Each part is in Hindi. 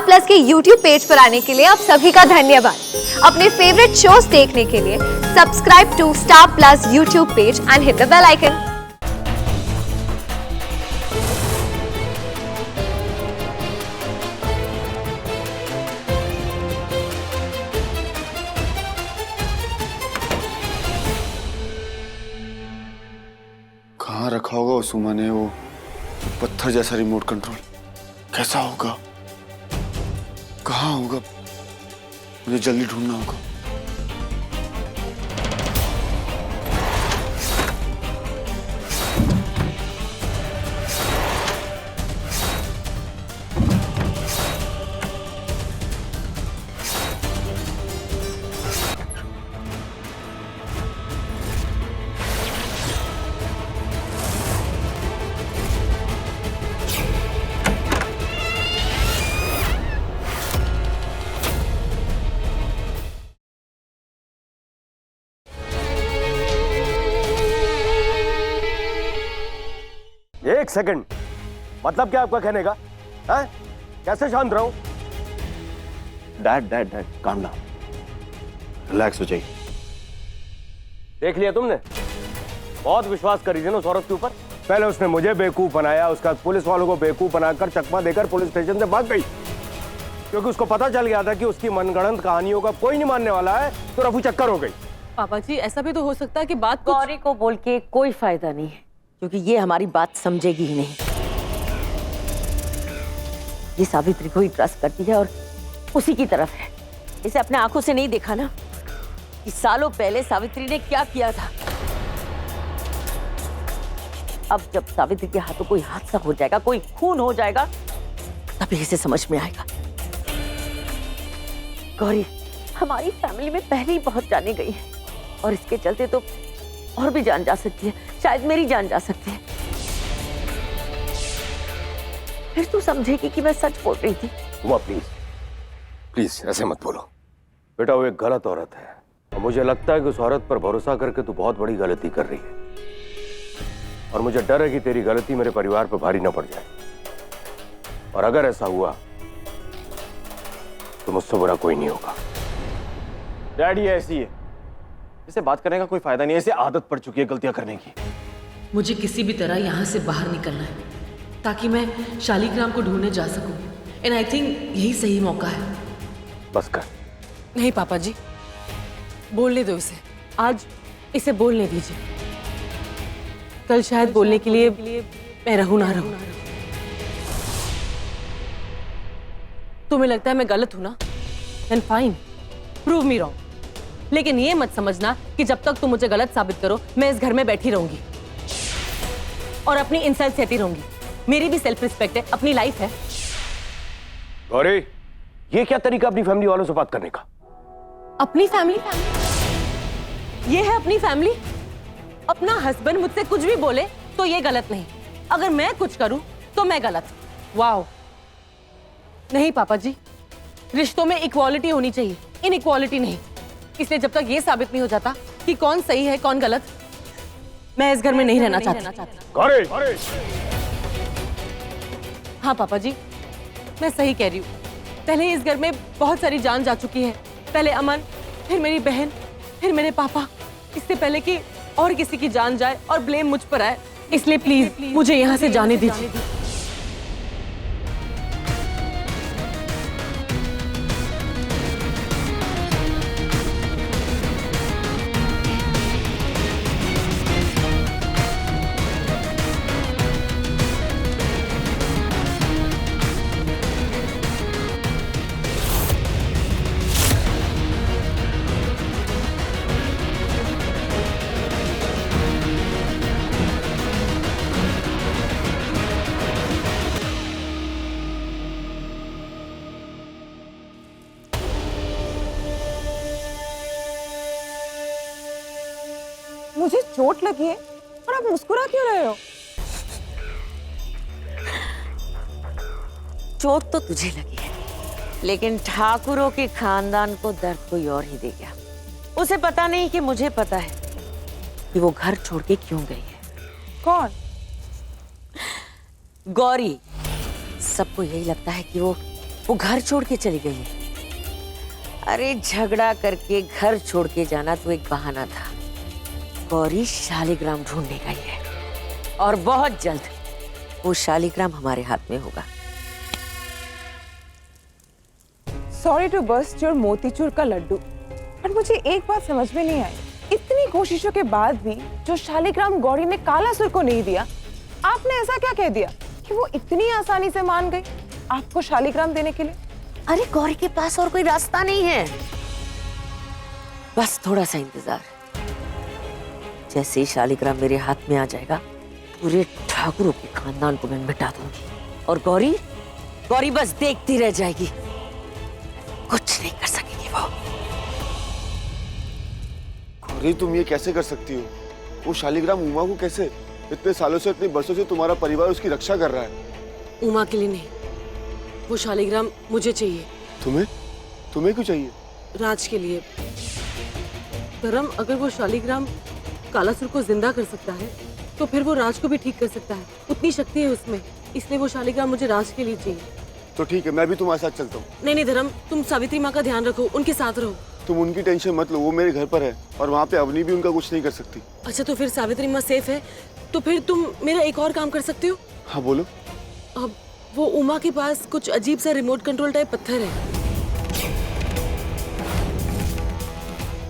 स्टार प्लस के YouTube पेज पर आने के लिए आप सभी का धन्यवाद। अपने फेवरेट शोज देखने के लिए subscribe to star plus YouTube page and hit the bell icon. कहाँ रखा होगा उस उमा ने वो पत्थर जैसा रिमोट कंट्रोल? कैसा होगा, कहाँ होगा? मुझे जल्दी ढूंढना होगा। एक सेकंड, मतलब क्या आपका कहने का? हैं? कैसे शांत रहूं? Dad dad dad calm down, relax हो जाइए। देख लिया तुमने? बहुत विश्वास करी थी ना उस औरत के ऊपर। पहले उसने मुझे बेवकूफ बनाया, उसका पुलिस वालों को बेवकूफ बनाकर चकमा देकर पुलिस स्टेशन से भाग गई, क्योंकि उसको पता चल गया था कि उसकी मनगढ़ंत कहानियों का कोई नहीं मानने वाला है, तो रफू चक्कर हो गई। पापा जी, ऐसा भी तो हो सकता है कि बात गौरी को बोल के कोई फायदा नहीं है, क्योंकि ये हमारी बात समझेगी ही नहीं। ये सावित्री को ही ट्रस्ट करती है और उसी की तरफ है। इसे अपने आंखों से नहीं देखा ना कि सालों पहले सावित्री ने क्या किया था। अब जब सावित्री के हाथों कोई हादसा हो जाएगा, कोई खून हो जाएगा, तभी इसे समझ में आएगा। गौरी हमारी फैमिली में पहले ही बहुत जाने गई है और इसके चलते तो और भी जान जा सकती है, शायद मेरी जान जा सकती है। फिर तू समझेगी कि मैं सच बोल रही थी। उमा प्लीज प्लीज ऐसे मत बोलो बेटा, वो एक गलत औरत है और मुझे लगता है कि उस औरत पर भरोसा करके तू बहुत बड़ी गलती कर रही है, और मुझे डर है कि तेरी गलती मेरे परिवार पर भारी न पड़ जाए, और अगर ऐसा हुआ तो मुझसे बुरा कोई नहीं होगा। डैडी ऐसी है, इसे बात करने का कोई फायदा नहीं है, इसे आदत पड़ चुकी है गलतियां करने की। मुझे किसी भी तरह यहाँ से बाहर निकलना है ताकि मैं शालिग्राम को ढूंढने जा सकूं। एंड आई थिंक यही सही मौका है। बस कर। नहीं पापा जी, बोलने दो इसे। आज इसे बोलने दीजिए, कल शायद बोलने के लिए मैं रहूं ना रहूं। तुम्हें लगता है मैं गलत हूं ना? Then fine, prove me wrong. लेकिन ये मत समझना कि जब तक तुम मुझे गलत साबित करो मैं इस घर में बैठी रहूंगी और अपनी इंसल्ट सहती रहूंगी। मेरी भी सेल्फ रिस्पेक्ट है, अपनी लाइफ है। गौरी, ये क्या तरीका अपनी फैमिली वालों से बात करने का? अपनी फैमिली? ये है अपनी फैमिली? अपना हस्बैंड मुझसे कुछ भी बोले तो ये गलत नहीं, अगर मैं कुछ करूं तो मैं गलत। वाओ! नहीं पापा जी, रिश्तों में इक्वालिटी होनी चाहिए, इनइक्वालिटी नहीं। इसलिए जब तक ये साबित नहीं हो जाता कि कौन सही है कौन गलत, मैं इस घर में नहीं रहना चाहती। गौरी! हाँ पापा जी, मैं सही कह रही हूँ। पहले इस घर में बहुत सारी जान जा चुकी है। पहले अमन, फिर मेरी बहन, फिर मेरे पापा, इससे पहले कि और किसी की जान जाए और ब्लेम मुझ पर आए। इसलिए प्लीज मुझे यहाँ से जाने दीजिए। मुझे चोट लगी है और आप मुस्कुरा क्यों रहे हो? चोट तो तुझे लगी है, लेकिन ठाकुरों के खानदान को दर्द कोई और ही दे गया। उसे पता नहीं कि मुझे पता है कि वो घर छोड़ के क्यों गई है। कौन? गौरी। सबको यही लगता है कि वो वो घर छोड़ के चली गई है। अरे झगड़ा करके घर छोड़ के जाना तो एक बहाना था। गौरी शालिग्राम ढूंढने गई है और बहुत जल्द वो शालिग्राम हमारे हाथ में होगा। सॉरी टू बर्स्ट योर मोतीचूर का लड्डू, पर मुझे एक बात समझ में नहीं आई। इतनी कोशिशों के बाद भी जो शालिग्राम गौरी ने कालासुर को नहीं दिया, आपने ऐसा क्या कह दिया कि वो इतनी आसानी से मान गई आपको शालिग्राम देने के लिए? अरे गौरी के पास और कोई रास्ता नहीं है, बस थोड़ा सा इंतजार। जैसे ही शालिग्राम मेरे हाथ में आ जाएगा, पूरे ठाकुरों के खानदान को मैं मिटा दूंगी और गौरी गौरी बस देखती रह जाएगी, कुछ नहीं कर सकेगी वो। गौरी, तुम ये कैसे कर सकती हो? वो शालिग्राम उमा को कैसे? इतने सालों से, इतने बरसों से तुम्हारा परिवार उसकी रक्षा कर रहा है। उमा के लिए नहीं, वो शालिग्राम मुझे चाहिए। तुम्हें? तुम्हें क्यों चाहिए? राज के लिए। धर्म, अगर वो शालिग्राम कालासुर को जिंदा कर सकता है तो फिर वो राज को भी ठीक कर सकता है। उतनी शक्ति है उसमें, इसलिए वो शालिग्राम मुझे राज के लिए चाहिए। तो ठीक है, मैं भी तुम्हारे साथ चलता हूँ। नहीं नहीं धर्म, तुम सावित्री माँ का ध्यान रखो, उनके साथ रहो। तुम उनकी टेंशन मत लो, वो मेरे घर पर है और वहाँ पे अवनी भी उनका कुछ नहीं कर सकती। अच्छा, तो फिर सावित्री माँ सेफ है, तो फिर तुम मेरा एक और काम कर सकते हो। हाँ बोलो। अब वो उमा के पास कुछ अजीब सा रिमोट कंट्रोल टाइप पत्थर है।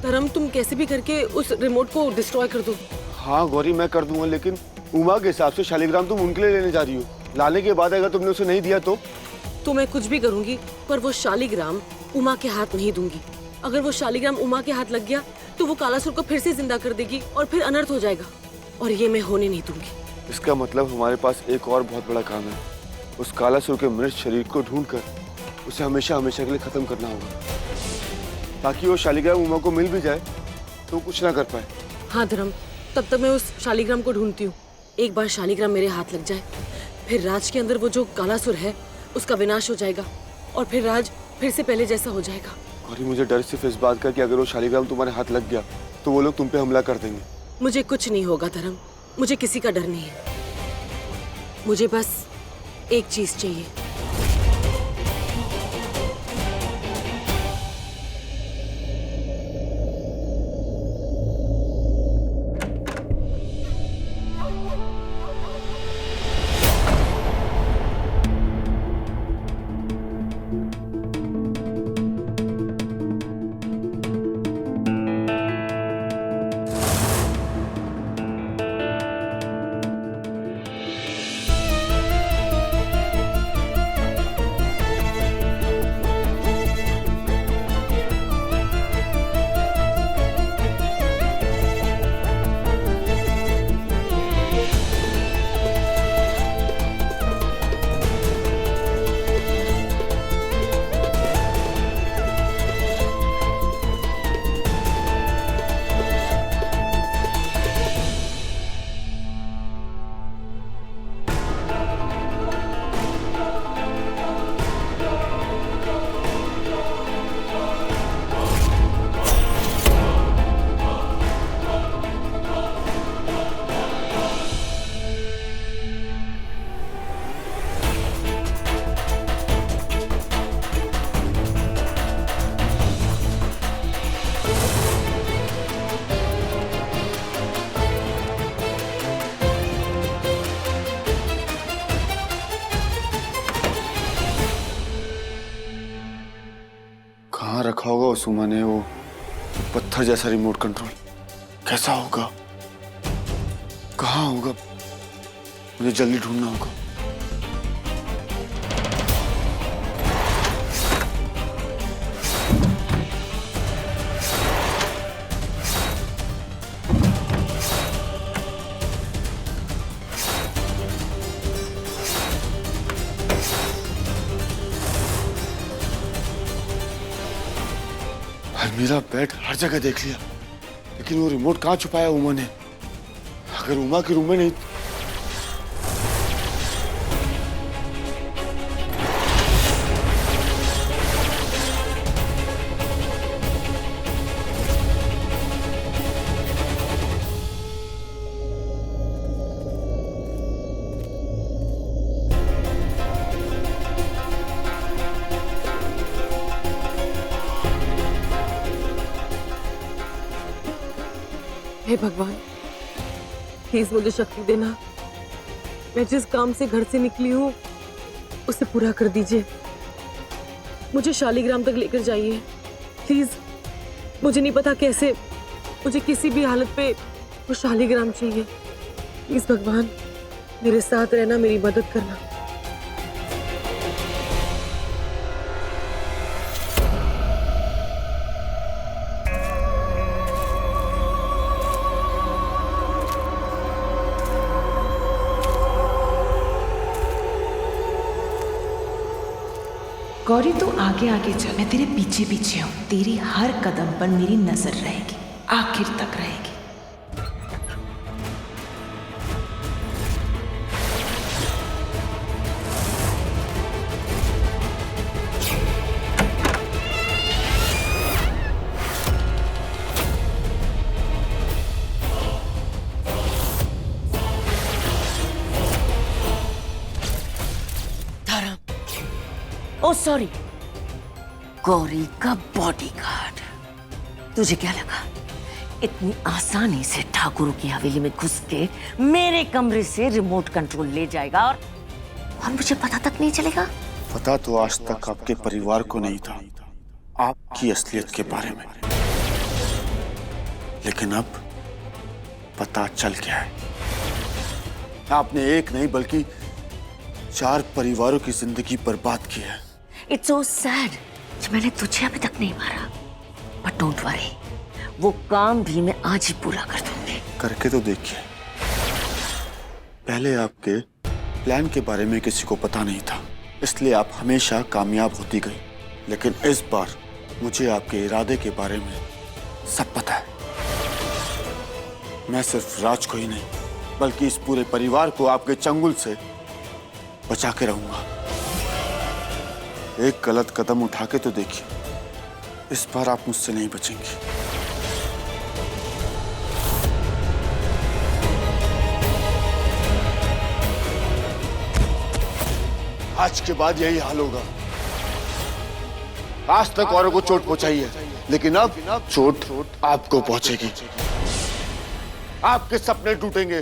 धर्म, तुम कैसे भी करके उस रिमोट को डिस्ट्रॉय कर दो। हाँ गौरी, मैं कर दूंगा, लेकिन उमा के हिसाब से शालिग्राम तुम उनके लिए लेने जा रही हो। लाने के बाद अगर तुमने उसे नहीं दिया तो मैं कुछ भी करूंगी, पर वो शालिग्राम उमा के हाथ नहीं दूंगी। अगर वो शालिग्राम उमा के हाथ लग गया तो वो कालासुर को फिर से जिंदा कर देगी और फिर अनर्थ हो जाएगा, और ये मैं होने नहीं दूंगी। इसका मतलब हमारे पास एक और बहुत बड़ा काम है। उस कालासुर के मृत शरीर को ढूंढकर उसे हमेशा हमेशा के लिए खत्म करना होगा, ताकि वो शालिग्राम उमा को मिल भी जाए तो कुछ ना कर पाए। हाँ धर्म, तब तक मैं उस शालिग्राम को ढूंढती हूँ। एक बार शालिग्राम मेरे हाथ लग जाए, फिर राज के अंदर वो जो कालासुर है उसका विनाश हो जाएगा और फिर राज फिर से पहले जैसा हो जाएगा। और मुझे डर सिर्फ इस बात का कि अगर वो शालिग्राम तुम्हारे हाथ लग गया तो वो लोग तुम पे हमला कर देंगे। मुझे कुछ नहीं होगा धर्म, मुझे किसी का डर नहीं है। मुझे बस एक चीज चाहिए। कहाँ रखा होगा उस उमा ने वो पत्थर जैसा रिमोट कंट्रोल? कैसा होगा? कहाँ होगा? मुझे जल्दी ढूंढना होगा। मेरा बेड हर जगह देख लिया, लेकिन वो रिमोट कहाँ छुपाया उमा ने? अगर उमा के रूम में नहीं हे भगवान, प्लीज मुझे शक्ति देना। मैं जिस काम से घर से निकली हूँ उसे पूरा कर दीजिए। मुझे शालिग्राम तक लेकर जाइए प्लीज। मुझे नहीं पता कैसे, मुझे किसी भी हालत पे वो शालिग्राम चाहिए। प्लीज भगवान, मेरे साथ रहना, मेरी मदद करना। गौरी तू आगे आगे चल, मैं तेरे पीछे पीछे हूँ। तेरी हर कदम पर मेरी नजर रहेगी, आखिर तक रहेगी। ओ सॉरी, गौरी का बॉडीगार्ड। तुझे क्या लगा इतनी आसानी से ठाकुरों की हवेली में घुस के मेरे कमरे से रिमोट कंट्रोल ले जाएगा और मुझे पता तक नहीं चलेगा? पता तो आज तक आपके परिवार को नहीं था आपकी असलियत के बारे में, लेकिन अब पता चल गया है। आपने एक नहीं बल्कि 4 परिवारों की जिंदगी बर्बाद की है। इट्स सो सैड कि मैंने तुझे अभी तक नहीं मारा, बट डोंट वरी, वो काम भी मैं आज ही पूरा कर दूंगी। करके तो देखिए। पहले आपके प्लान के बारे में किसी को पता नहीं था, इसलिए आप हमेशा कामयाब होती गई, लेकिन इस बार मुझे आपके इरादे के बारे में सब पता है। मैं सिर्फ राज को ही नहीं बल्कि इस पूरे परिवार को आपके चंगुल से बचा के रहूंगा। एक गलत कदम उठा के तो देखिए, इस बार आप मुझसे नहीं बचेंगी। आज के बाद यही हाल होगा। आज तक औरों को चोट पहुंचाई है, लेकिन अब चोट आपको पहुंचेगी। आपके सपने टूटेंगे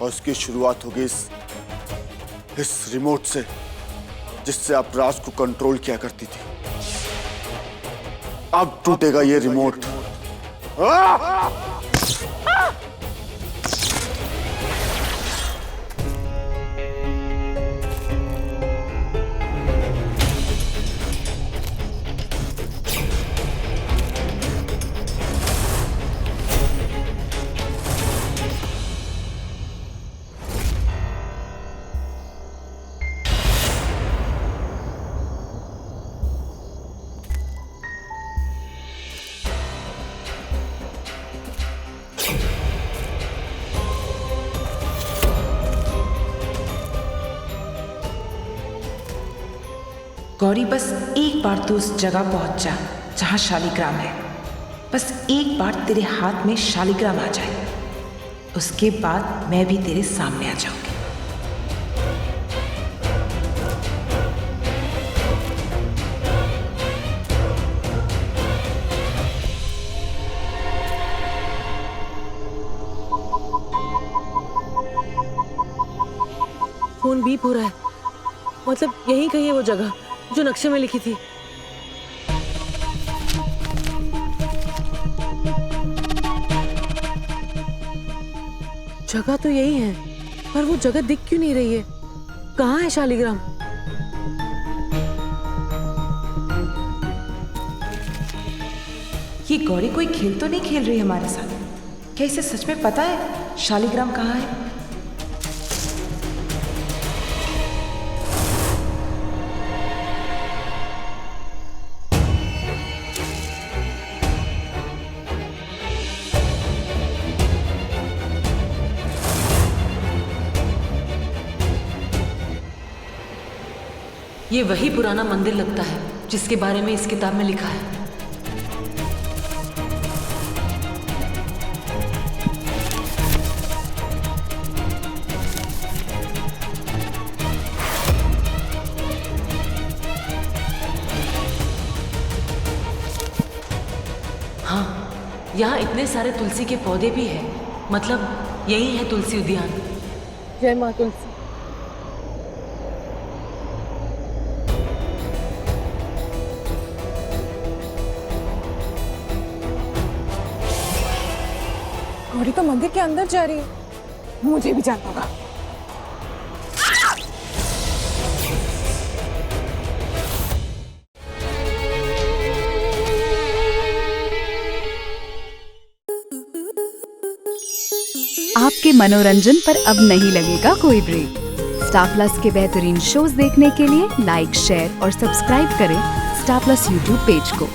और उसकी शुरुआत होगी इस रिमोट से, जिससे आप राज को कंट्रोल किया करती थी। अब टूटेगा ये रिमोट। गौरी बस एक बार तो उस जगह पहुंच जा जहां शालिग्राम है। बस एक बार तेरे हाथ में शालिग्राम आ जाए, उसके बाद मैं भी तेरे सामने आ जाऊंगी। फोन बीप हो रहा है, मतलब यहीं कहीं है वो जगह जो नक्शे में लिखी थी। जगह तो यही है, पर वो जगह दिख क्यों नहीं रही है? कहाँ है शालिग्राम? ये गौरी कोई खेल तो नहीं खेल रही हमारे साथ? क्या इसे सच में पता है शालिग्राम कहाँ है? ये वही पुराना मंदिर लगता है जिसके बारे में इस किताब में लिखा है। हाँ, यहाँ इतने सारे तुलसी के पौधे भी हैं, मतलब यही है तुलसी उद्यान। जय माँ तुलसी। गौरी तो मंदिर के अंदर जा रही है, मुझे भी जाना होगा। आपके मनोरंजन पर अब नहीं लगेगा कोई ब्रेक। स्टार प्लस के बेहतरीन शोज देखने के लिए लाइक, शेयर और सब्सक्राइब करें स्टार प्लस यूट्यूब पेज को।